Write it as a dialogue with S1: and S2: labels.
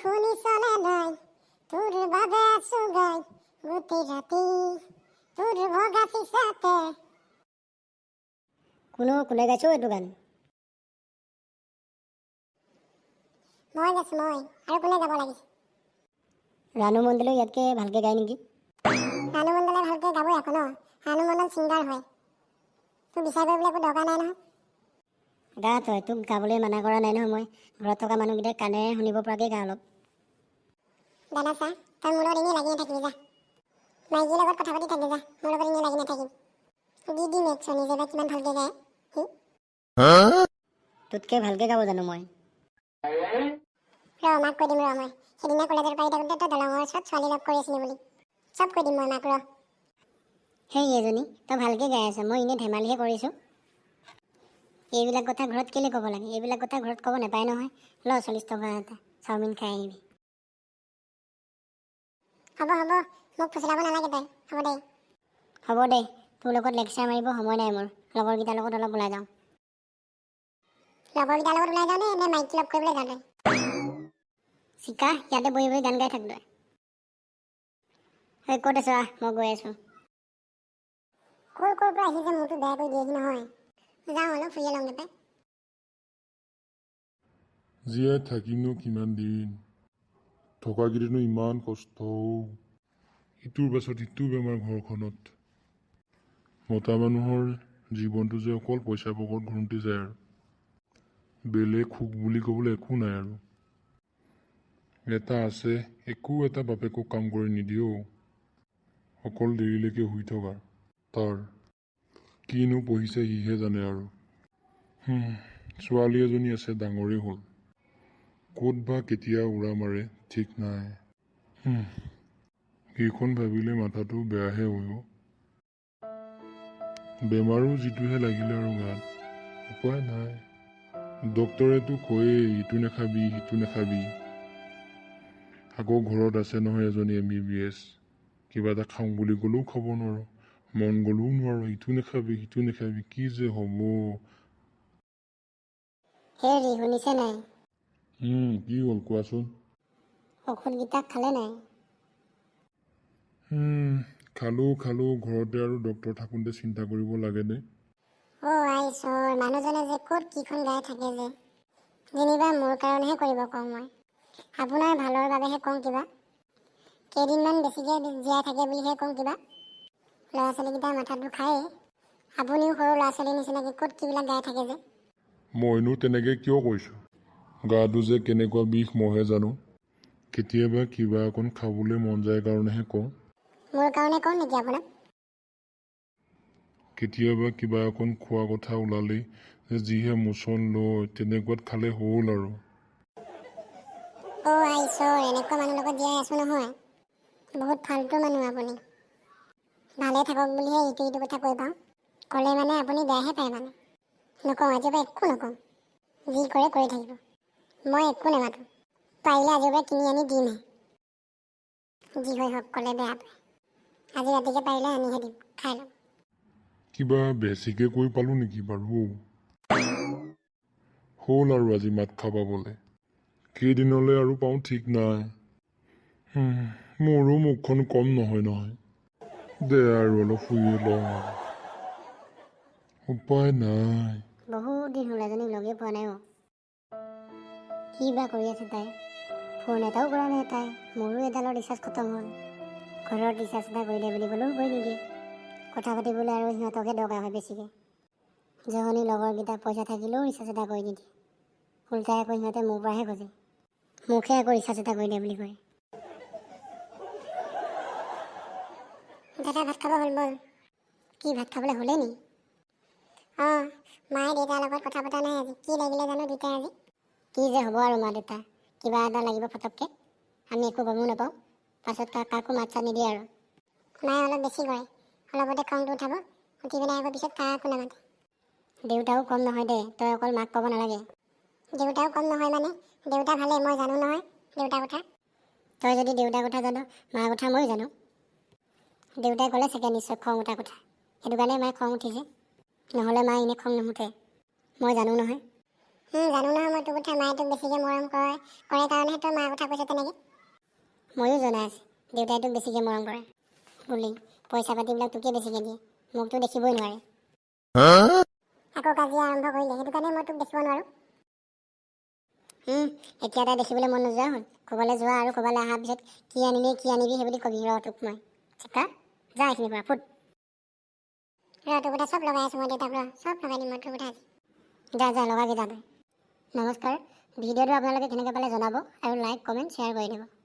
S1: শুনিছনে নাই তোৰ বাবে আছো গাই গোটেই ৰাতি তোৰ ভগা চিচাতে।
S2: কোনে গাইছো এইটো গান?
S1: মই গাইছো মই, আৰু কোনে গাব লাগিছে?
S2: ৰাণু মণ্ডলে ইয়াতকে ভালকে গায় নেকি?
S1: ৰাণু মণ্ডলে ভালকে গাবই আকৌ ন, ৰাণু মণ্ডল ছিংগাৰ হয়, তোক বিচাৰ কৰিবলৈ একো দৰকাৰ নাই নহয়।
S2: গা তই, তোক গাবলৈ মানা কৰা নাই নহয় মই। ঘৰত থকা মানুহকেইটাই কাণেৰে শুনিব পৰাকৈ গা অলপ।
S1: দাদা চা, তই মোৰ লগত এনেই লাগি নাথাকিবি যা, মাইকীৰ লগত কথা পাতি থাকি যা, মোৰ লগত এনেই লাগি নাথাকিবি। দি মেকচোন নিজে বা কিমান ভালকে গায় সি।
S2: তোতকৈ ভালকে গাব জানো মই?
S1: মাক কৈ দিম মই, সেইদিনা কলেজৰ পাই থাকোঁতে তই দলঙৰ ওচৰত ছোৱালী লগ কৰি আছিলি বুলি চব কৈ দিম মই মাক
S2: সেই এজনী, তই ভালকে গাই আছ, মই এনেই ধেমালিহে কৰিছোঁ। এইবিলাক কথা ঘৰত কেলৈ ক'ব লাগে? এইবিলাক কথা ঘৰত ক'ব নাপায় নহয়। 40 টকা এটা চাওমিন খাই আহিবি।
S1: হ'ব মোক ফুচলাব নালাগে তই, হ'ব দে।
S2: হ'ব দে, তোৰ লগত লেকচাৰ মাৰিব সময় নাই মোৰ। লগৰকেইটাৰ লগত অলপ ওলাই যাওঁ।
S1: লগৰকেইটাৰ লগত ওলাই যাওঁ নে মাইকী লগ কৰিবলৈ যাওঁ তই?
S2: চিকা, ইয়াতে বহি বহি গান গাই থাক তই। ক'ত আছ? মই গৈ আছোঁ।
S1: ক'ৰ পৰা আহিছে মোৰতো বেয়া কৰি দিয়েহি নহয়। যাওঁ অলপ ফুৰিয়ে লওঁগে পাই।
S3: জীয়াই থাকিমনো কিমান দিন, থকাকেইদিনো ইমান কষ্ট, ইটোৰ পাছত ইটো বেমাৰ ঘৰখনত। মতা মানুহৰ জীৱনটো যে অকল পইচা পকৰত ঘূৰোঁতে যায় আৰু বেলেগ সুখ বুলি ক'বলৈ একো নাই আৰু। এটা আছে, একো এটা বাপেকক কাম কৰি নিদিয়েও, অকল দেৰিলৈকে শুই থকা। তাৰ কিনো পঢ়িছে সিহে জানে আৰু। ছোৱালী এজনী আছে, ডাঙৰেই হ'ল, ক'ত বা কেতিয়া উৰা মাৰে ঠিক নাই। সেইখন ভাবিলে মাথাটো বেয়াহে হৈ। বেমাৰো যিটোহে লাগিলে আৰু গাত, উপায় নাই। ডক্তৰেতো কয়েই ইটো নাখাবি সিটো নাখাবি, আকৌ ঘৰত আছে নহয় এজনী MBBS, কিবা এটা খাওঁ বুলি ক'লেও খাব নোৱাৰো, মন গ'লেও নোৱাৰো, ইটো নাখাবি সিটো নাখাবি, কি যে হ'ব।
S2: হেৰি শুনিছে নাই?
S3: কি হ'ল কোৱাচোন?
S2: ঔষধকেইটা খালে নাই?
S3: খালো, ঘৰতে আৰু ডক্তৰ থাকোঁতে চিন্তা কৰিব লাগেনে?
S1: আইছৰ মানুহজনে যে ক'ত কিখন গাই থাকে যে, যেনিবা মোৰ কাৰণেহে কৰিব কওঁ মই, আপোনাৰ ভালৰ বাবেহে কওঁ কিবা, কেইদিনমান বেছিকৈ জীয়াই থাকে বুলিহে কওঁ কিবা। ল'ৰা ছোৱালীকেইটাৰ মাথাটো খায়েই, আপুনিও সৰু ল'ৰা ছোৱালীৰ নিচিনাকৈ ক'ত কিবিলাক গাই থাকে যে।
S3: মইনো তেনেকৈ কিয় কৈছোঁ? গাটো যে কেনেকুৱা বিষ মইহে জানো। কেতিয়াবা কিবা অকণ খাবলৈ মন যায় কাৰণেহে কওঁ।
S1: মোৰ কাৰণে কওঁ নেকি আপোনাক?
S3: কেতিয়াবা কিবা অকণ খোৱা কথা ওলালেই যিহে মোচন লয়, তেনেকুৱাত খালে হ'ল আৰু।
S1: আইছৰ এনেকুৱা মানুহৰ লগত জীয়াই আছো নহয়, বহুত ফাল্টু মানুহ আপুনি। ভালে থাকক বুলিহে ইটো কথা কৈ পাওঁ, ক'লে মানে আপুনি বেয়াহে পায় মানে। নকওঁ, আজিৰ পৰা একো নকওঁ, যি কৰে কৰি থাকিব, মই একো নামাতো। পাৰিলে আজিৰ পৰা কিনি আনি দিমহে, যি হৈ হওক। ক'লে বেয়া পায়, আজি ৰাতিকে পাৰিলে আনিহে দিম, খাই ল'ম।
S3: কিবা বেছিকৈ কৈ পালোঁ নেকি বাৰু? হ'ল আৰু আজি মাত খাবাবলৈ, কেইদিনলৈ আৰু পাওঁ ঠিক নাই। মোৰো মুখখন কম নহয়, দে আৰু অলপ শুইয়ে লওঁ আৰু, উপায় নাই।
S2: বহুত দিন হ'ল এজনীক লগেই পোৱা নাই। কি বা কৰি আছে তাই? ফোন এটাও কৰা নাই তাই। মোৰো এডালৰ ৰিচাৰ্জ খতম হ'ল, ঘৰত ৰিচাৰ্জ এটা কৰি দে বুলি ক'লেও কৰি নিদিয়ে। কথা পাতিবলৈ আৰু সিহঁতকে দৰকাৰ হয় বেছিকৈ। জহনী লগৰকেইটা পইচা থাকিলেও ৰিচাৰ্জ এটা কৰি নিদিয়ে, উল্টাই আকৌ সিহঁতে মোৰ পৰাহে খোজে, মোকহে আকৌ ৰিচাৰ্জ এটা কৰি দে বুলি কয়।
S1: দাদা ভাত খাব হ'ল ব'ল।
S2: কি ভাত খাবলৈ হ'লেই নি?
S1: মায়ে দেউতাৰ লগত কথা পতা নাই আজি, কি লাগিলে জানো দুটাই আজি।
S2: কি যে হ'ব আৰু মা দেউতা, কিবা এটা লাগিব ফটককৈ, আমি একো গমো নাপাওঁ, পাছত কাকো মাত চাত নিদিয়ে আৰু।
S1: মায়ে অলপ বেছি কৰে, অলপতে খংটো উঠাব, উঠি পেলাই আকৌ পিছত কাকো নামাতে।
S2: দেউতাও কম নহয় দে, তই অকল মাক ক'ব নালাগে।
S1: দেউতাও কম নহয় মানে, দেউতা ভালেই, মই জানো নহয় দেউতাৰ কথা।
S2: তই যদি দেউতাৰ কথা জানো, মাৰ কথা ময়ো জানো। দেউতাই ক'লে চাগে নিশ্চয় খং উঠা কথা, সেইটো কাৰণে মায়ে খং উঠিছে, নহ'লে মায়ে এনেই খং নুঠে, মই জানো নহয়।
S1: জানো নহয় মই তোৰ কথা মায়ে তোক বেছিকৈ মৰম কৰে কাৰণেহে তই মাৰ কথা কৈছ তেনেকৈ।
S2: ময়ো জনা আছে দেউতাই তোক বেছিকৈ মৰম কৰে বুলি। পইচা পাতিবিলাক তোকে বেছিকৈ দিয়ে, মোকতো দেখিবই নোৱাৰে।
S1: আকৌ কাজিয়া আৰম্ভ কৰিলে, সেইটো কাৰণে মই তোক দেখিব নোৱাৰোঁ।
S2: এতিয়া তাই দেখিবলৈ মন নোযোৱা হ'ল। ক'ৰবালৈ যোৱা আৰু ক'ৰবালৈ অহাৰ পিছত কি আনিবি সেই বুলি কবি। ৰ তোক মই চিকা যা এইখিনিৰ পৰা ফুট।
S1: তোৰ কথা চব লগাই আছোঁ মই দেউতাক, চব লগাই দিম মই তোৰ কথা।
S2: যা লগাবি যা তই। নমস্কাৰ। ভিডিঅ'টো আপোনালোকে কেনেকৈ পালে জনাব আৰু লাইক কমেণ্ট শ্বেয়াৰ কৰি দিব।